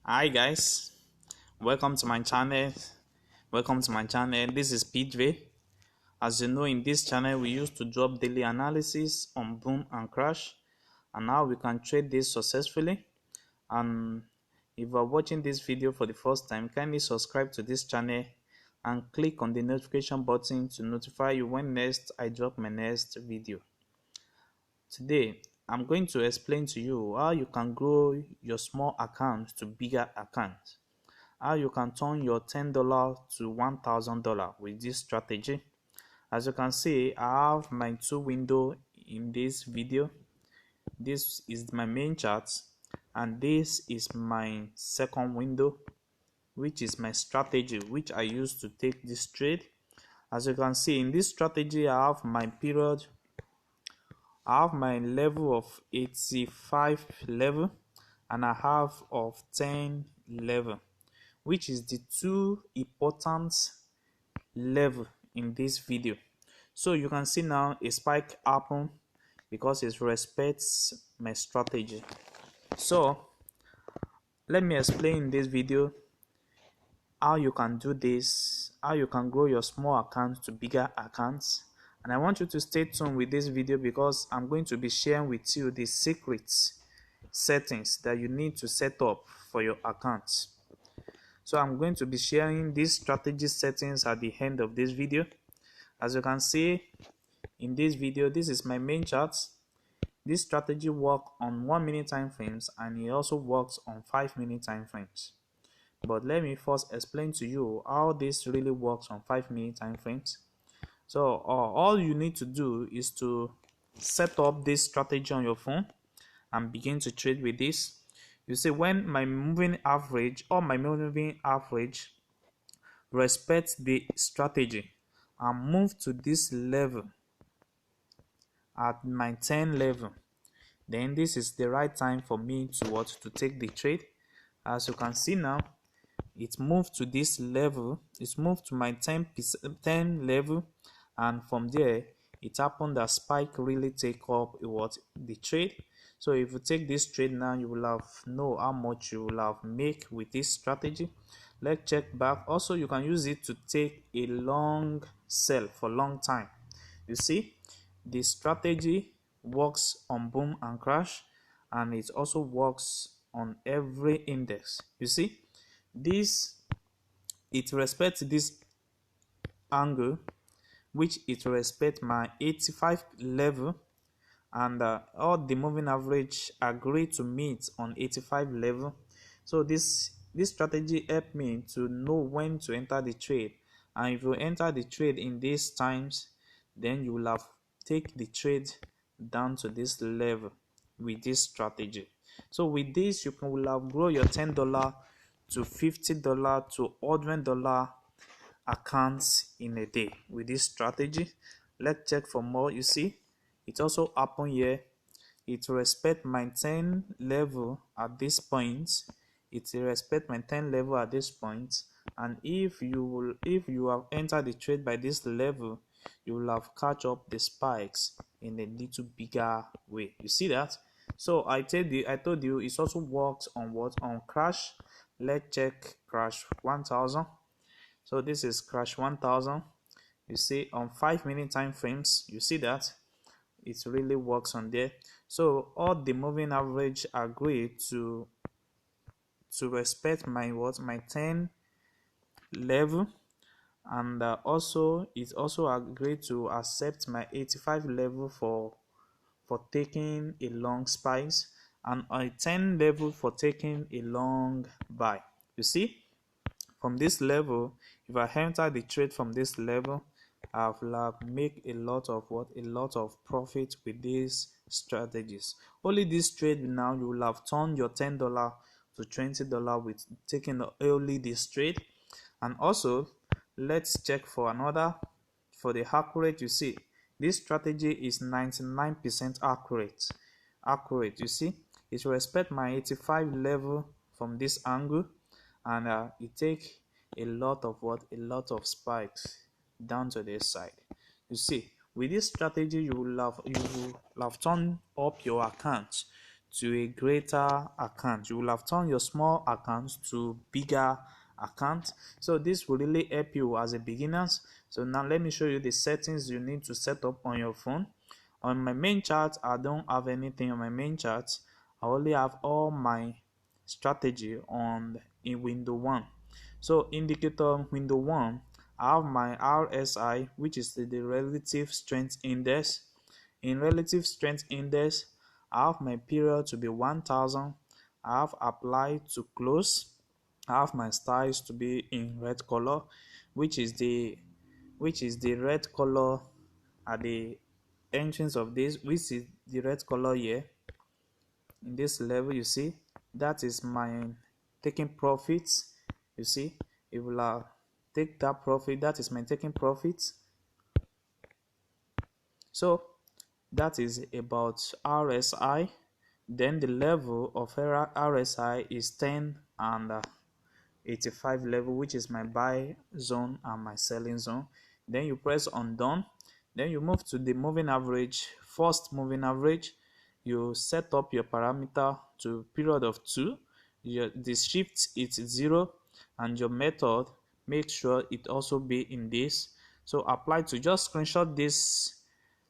Hi guys, welcome to my channel. This is Pidve. As you know, in this channel we used to drop daily analysis on boom and crash, and now we can trade this successfully. And if you are watching this video for the first time, kindly subscribe to this channel and click on the notification button to notify you when next I drop my next video. Today I'm going to explain to you how you can grow your small account to bigger accounts, how you can turn your $10 to $1,000 with this strategy. As you can see, I have my two windows in this video. This is my main chart and this is my second window, which is my strategy, which I use to take this trade. As you can see, in this strategy I have my period, I have my level of 85 level, and I have of 10 level, which is the two important level in this video. So you can see now a spike happen because it respects my strategy. So let me explain in this video how you can do this, how you can grow your small accounts to bigger accounts. And I want you to stay tuned with this video because I'm going to be sharing with you the secrets settings that you need to set up for your accounts. So I'm going to be sharing these strategy settings at the end of this video. As you can see in this video, this is my main chart. This strategy works on 1 minute time frames and it also works on 5 minute time frames. But let me first explain to you how this really works on 5 minute time frames. So all you need to do is to set up this strategy on your phone and begin to trade with this. You see, when my moving average respects the strategy and move to this level at my 10 level, then this is the right time for me to take the trade. As you can see now, it moved to this level, it's moved to my 10 level, and from there it happened that spike really take up the trade. So if you take this trade now, you will know how much you will have make with this strategy. Let's check back. Also, you can use it to take a long sell for long time. You see, the strategy works on boom and crash, and it also works on every index. You see, it respects this angle, which it respects my 85 level, and all the moving average agree to meet on 85 level. So this strategy helped me to know when to enter the trade, and if you enter the trade in these times, then you will have take the trade down to this level with this strategy. So with this, you will have grow your $10 to $50 to $100 accounts in a day with this strategy. Let's check for more. You see, it also happened here. It respect my 10 level at this point. It respect my 10 level at this point. And if you have entered the trade by this level, you will have catch up the spikes in a little bigger way. You see that? So I told you it also works on crash. Let's check crash 1000. So this is crash 1000. You see, on 5 minute time frames, you see that it really works on there. So all the moving average agree to respect my 10 level, and also it also agreed to accept my 85 level for taking a long spikes, and a 10 level for taking a long buy. You see, from this level, if I enter the trade from this level, I will make a lot of profit with these strategies. Only this trade now, you will have turned your $10 to $20 with taking only this trade. And also, let's check for another, for the accurate. You see, this strategy is 99% accurate. You see, it will respect my 85 level from this angle, and it take a lot of spikes down to this side. You see, with this strategy, you will have turned up your account to a greater account. You will have turned your small account to bigger account. So this will really help you as a beginner. So now let me show you the settings you need to set up on your phone. On my main chart, I don't have anything on my main chart. I only have all my strategy on in window 1. So indicator window 1, I have my RSI, which is the relative strength index. In relative strength index, I have my period to be 1000. I have applied to close. I have my styles to be in red color, which is the red color at the entrance of this, which is the red color here in this level. You see, that is my taking profits. You see, it will take that profit. That is my taking profits. So that is about RSI. Then the level of RSI is 10 and 85 level, which is my buy zone and my selling zone. Then you press on done. Then you move to the moving average. First moving average, you set up your parameter to period of 2. The shift is 0, and your method, make sure it also be in this. So apply to just screenshot this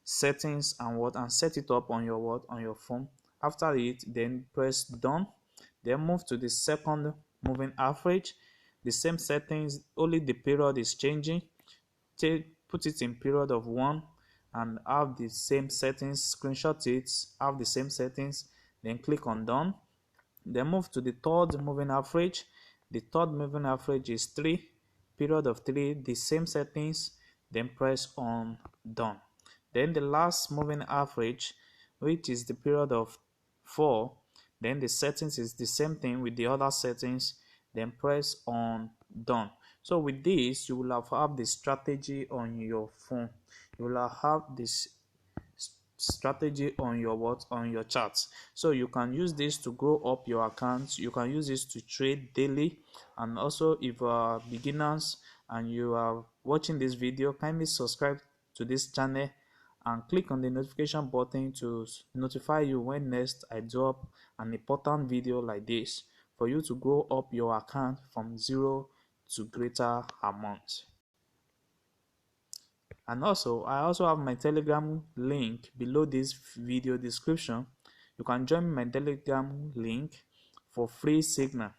settings and set it up on your phone. After it, then press done. Then move to the second moving average. The same settings, only the period is changing. Put it in period of 1 and have the same settings. Screenshot it, have the same settings, then click on done. Then move to the third moving average. The third moving average is 3, period of 3, the same settings, then press on done. Then the last moving average, which is the period of 4, then the settings is the same thing with the other settings, then press on done. So with this, you will have the strategy on your phone. You will have this strategy on your charts. So you can use this to grow up your accounts. You can use this to trade daily. And also, if you are beginners and you are watching this video, kindly subscribe to this channel and click on the notification button to notify you when next I drop an important video like this, for you to grow up your account from 0 to greater amounts. And also, I also have my Telegram link below this video description. You can join my Telegram link for free signal.